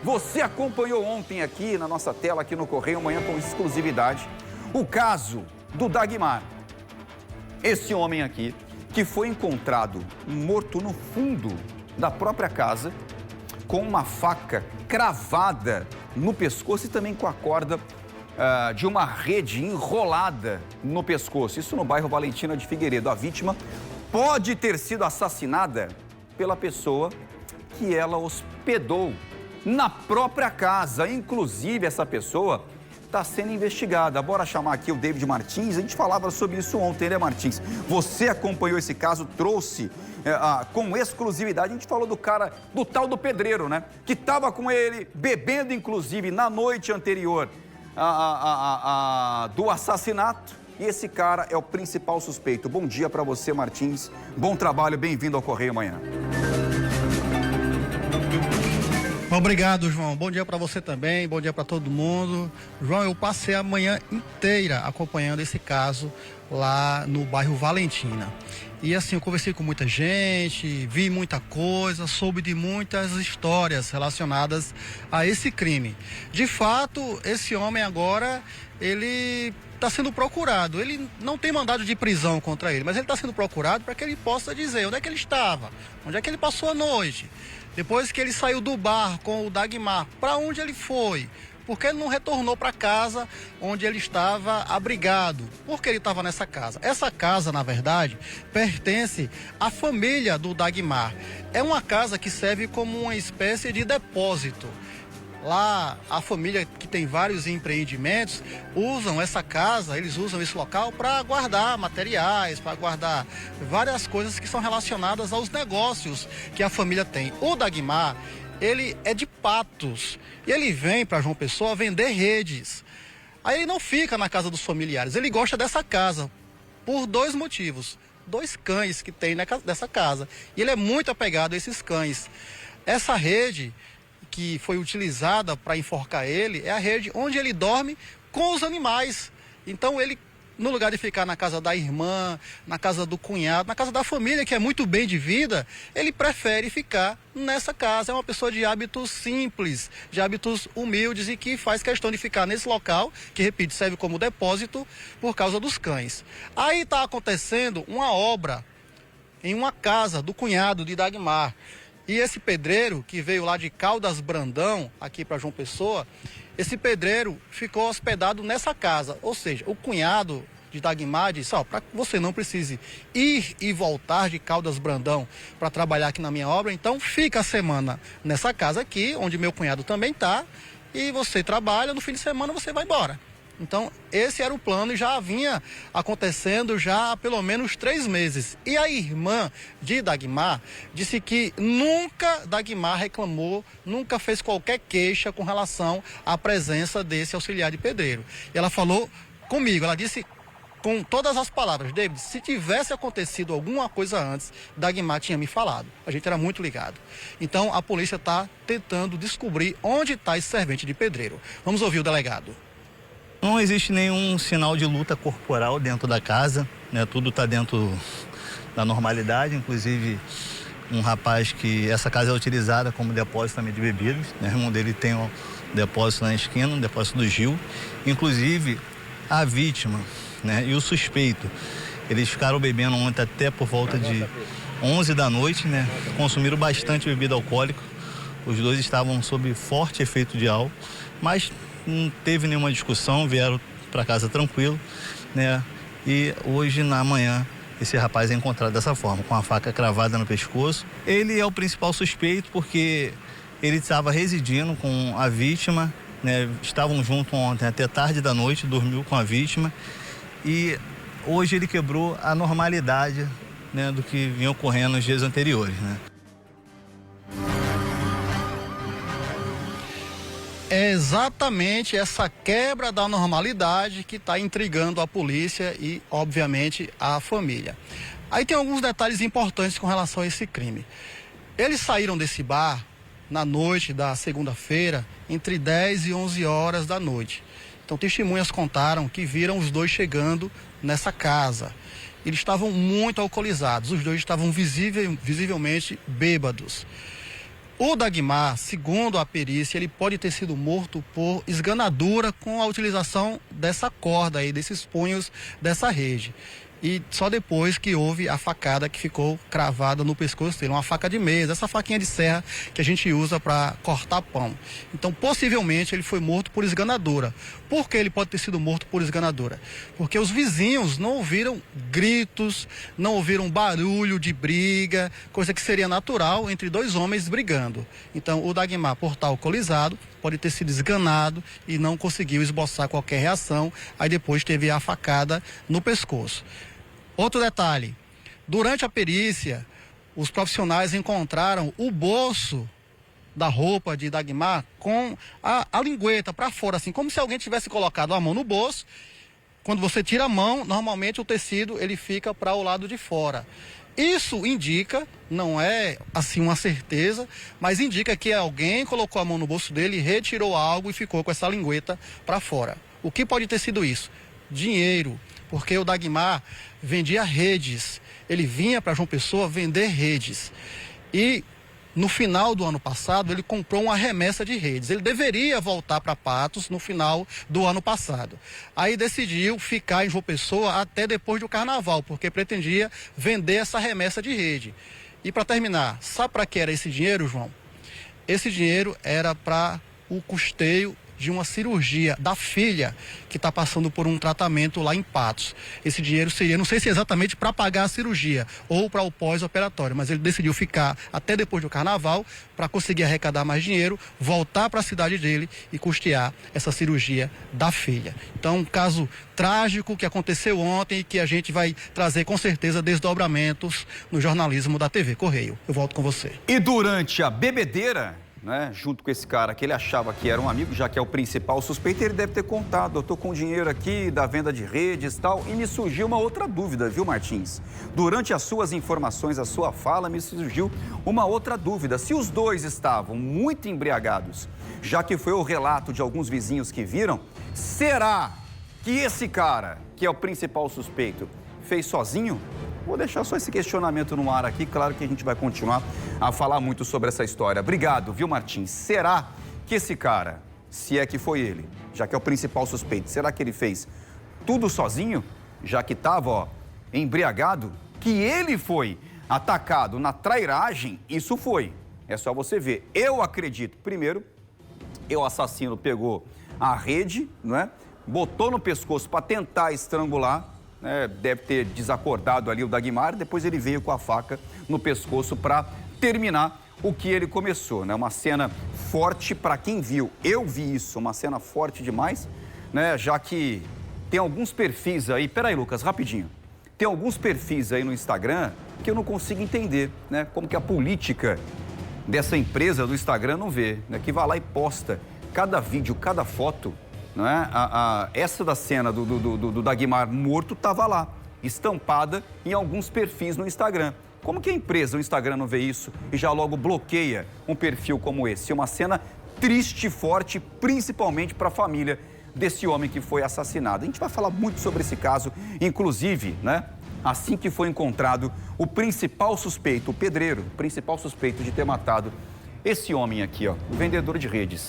Você acompanhou ontem aqui na nossa tela, aqui no Correio Manhã, com exclusividade, o caso do Dagmar. Esse homem aqui, que foi encontrado morto no fundo da própria casa, com uma faca cravada no pescoço e também com a corda de uma rede enrolada no pescoço. Isso no bairro Valentina de Figueiredo. A vítima pode ter sido assassinada pela pessoa que ela hospedou na própria casa. Inclusive, essa pessoa está sendo investigada. Bora chamar aqui o David Martins. A gente falava sobre isso ontem, né, Martins? Você acompanhou esse caso, trouxe com exclusividade. A gente falou do cara, do tal do pedreiro, né? Que estava com ele, bebendo, inclusive, na noite anterior do assassinato. E esse cara é o principal suspeito. Bom dia para você, Martins. Bom trabalho, bem-vindo ao Correio Manhã. Obrigado, João. Bom dia para você também, bom dia para todo mundo. João, eu passei a manhã inteira acompanhando esse caso lá no bairro Valentina. E assim, eu conversei com muita gente, vi muita coisa, soube de muitas histórias relacionadas a esse crime. De fato, esse homem agora, ele está sendo procurado. Ele não tem mandado de prisão contra ele, mas ele está sendo procurado para que ele possa dizer onde é que ele estava, onde é que ele passou a noite. Depois que ele saiu do bar com o Dagmar, para onde ele foi? Por que ele não retornou para casa onde ele estava abrigado? Por que ele estava nessa casa? Essa casa, na verdade, pertence à família do Dagmar. É uma casa que serve como uma espécie de depósito. Lá, a família, que tem vários empreendimentos, usam essa casa, eles usam esse local para guardar materiais, para guardar várias coisas que são relacionadas aos negócios que a família tem. O Dagmar, ele é de Patos e ele vem para João Pessoa vender redes. Aí ele não fica na casa dos familiares, ele gosta dessa casa por dois motivos. 2 cães que tem nessa casa e ele é muito apegado a esses cães. Essa rede que foi utilizada para enforcar ele é a rede onde ele dorme com os animais. Então ele, no lugar de ficar na casa da irmã, na casa do cunhado, na casa da família, que é muito bem de vida, ele prefere ficar nessa casa. É uma pessoa de hábitos simples, de hábitos humildes e que faz questão de ficar nesse local, que, repito, serve como depósito por causa dos cães. Aí está acontecendo uma obra em uma casa do cunhado de Dagmar. E esse pedreiro, que veio lá de Caldas Brandão, aqui para João Pessoa, esse pedreiro ficou hospedado nessa casa. Ou seja, o cunhado de Dagmar disse, para que você não precise ir e voltar de Caldas Brandão para trabalhar aqui na minha obra, então fica a semana nessa casa aqui, onde meu cunhado também está, e você trabalha, no fim de semana você vai embora. Então, esse era o plano e já vinha acontecendo já há pelo menos 3 meses. E a irmã de Dagmar disse que nunca Dagmar reclamou, nunca fez qualquer queixa com relação à presença desse auxiliar de pedreiro. E ela falou comigo, ela disse com todas as palavras, David, se tivesse acontecido alguma coisa antes, Dagmar tinha me falado. A gente era muito ligado. Então, a polícia está tentando descobrir onde está esse servente de pedreiro. Vamos ouvir o delegado. Não existe nenhum sinal de luta corporal dentro da casa, né? Tudo está dentro da normalidade, inclusive um rapaz que essa casa é utilizada como depósito também de bebidas, né? O irmão dele tem um depósito na esquina, um depósito do Gil. Inclusive a vítima, né? E o suspeito, eles ficaram bebendo ontem até por volta de 11 da noite, né? Consumiram bastante bebida alcoólica, os dois estavam sob forte efeito de álcool, mas não teve nenhuma discussão, vieram para casa tranquilo, né? E hoje, na manhã, esse rapaz é encontrado dessa forma, com a faca cravada no pescoço. Ele é o principal suspeito porque ele estava residindo com a vítima, né? Estavam juntos ontem até tarde da noite, dormiu com a vítima e hoje ele quebrou a normalidade, né, do que vinha ocorrendo nos dias anteriores, né? É exatamente essa quebra da normalidade que está intrigando a polícia e, obviamente, a família. Aí tem alguns detalhes importantes com relação a esse crime. Eles saíram desse bar na noite da segunda-feira, entre 10 e 11 horas da noite. Então, testemunhas contaram que viram os dois chegando nessa casa. Eles estavam muito alcoolizados, os dois estavam visivelmente bêbados. O Dagmar, segundo a perícia, ele pode ter sido morto por esganadura com a utilização dessa corda aí, desses punhos dessa rede. E só depois que houve a facada que ficou cravada no pescoço dele, uma faca de mesa, essa faquinha de serra que a gente usa para cortar pão. Então, possivelmente, ele foi morto por esganadura. Por que ele pode ter sido morto por esganadura? Porque os vizinhos não ouviram gritos, não ouviram barulho de briga, coisa que seria natural entre dois homens brigando. Então, o Dagmar, por estar alcoolizado, pode ter sido esganado e não conseguiu esboçar qualquer reação. Aí depois teve a facada no pescoço. Outro detalhe, durante a perícia, os profissionais encontraram o bolso da roupa de Dagmar com a lingueta para fora, assim, como se alguém tivesse colocado a mão no bolso. Quando você tira a mão, normalmente o tecido ele fica para o lado de fora. Isso indica, não é assim uma certeza, mas indica que alguém colocou a mão no bolso dele, retirou algo e ficou com essa lingueta para fora. O que pode ter sido isso? Dinheiro, porque o Dagmar vendia redes. Ele vinha para João Pessoa vender redes. E no final do ano passado, ele comprou uma remessa de redes. Ele deveria voltar para Patos no final do ano passado. Aí decidiu ficar em João Pessoa até depois do carnaval, porque pretendia vender essa remessa de rede. E para terminar, sabe para que era esse dinheiro, João? Esse dinheiro era para o custeio de uma cirurgia da filha que está passando por um tratamento lá em Patos. Esse dinheiro seria, não sei se é exatamente para pagar a cirurgia ou para o pós-operatório, mas ele decidiu ficar até depois do carnaval para conseguir arrecadar mais dinheiro, voltar para a cidade dele e custear essa cirurgia da filha. Então, um caso trágico que aconteceu ontem e que a gente vai trazer com certeza desdobramentos no jornalismo da TV Correio. Eu volto com você. E durante a bebedeira, né, junto com esse cara que ele achava que era um amigo, já que é o principal suspeito, ele deve ter contado: eu tô com dinheiro aqui da venda de redes e tal. E me surgiu uma outra dúvida, viu, Martins? Durante as suas informações, a sua fala, me surgiu uma outra dúvida. Se os dois estavam muito embriagados, já que foi o relato de alguns vizinhos que viram, será que esse cara, que é o principal suspeito, fez sozinho? Vou deixar só esse questionamento no ar aqui. Claro que a gente vai continuar a falar muito sobre essa história. Obrigado, viu, Martins? Será que esse cara, se é que foi ele, já que é o principal suspeito, será que ele fez tudo sozinho, já que estava, ó, embriagado? Que ele foi atacado na trairagem, isso foi. É só você ver. Eu acredito, primeiro, o assassino pegou a rede, não é? Botou no pescoço para tentar estrangular. Deve ter desacordado ali o Dagmar, depois ele veio com a faca no pescoço para terminar o que ele começou, né? Uma cena forte para quem viu. Eu vi isso, uma cena forte demais, né? Já que tem alguns perfis aí, peraí, Lucas, rapidinho. Tem alguns perfis aí no Instagram que eu não consigo entender, né? Como que a política dessa empresa do Instagram não vê, né? Que vai lá e posta cada vídeo, cada foto. Não é? Essa da cena do Dagmar morto estava lá, estampada em alguns perfis no Instagram. Como que a empresa, o Instagram, não vê isso e já logo bloqueia um perfil como esse? Uma cena triste e forte, principalmente para a família desse homem que foi assassinado. A gente vai falar muito sobre esse caso, inclusive, né? Assim que foi encontrado o principal suspeito, o pedreiro, principal suspeito de ter matado esse homem aqui, ó, o vendedor de redes.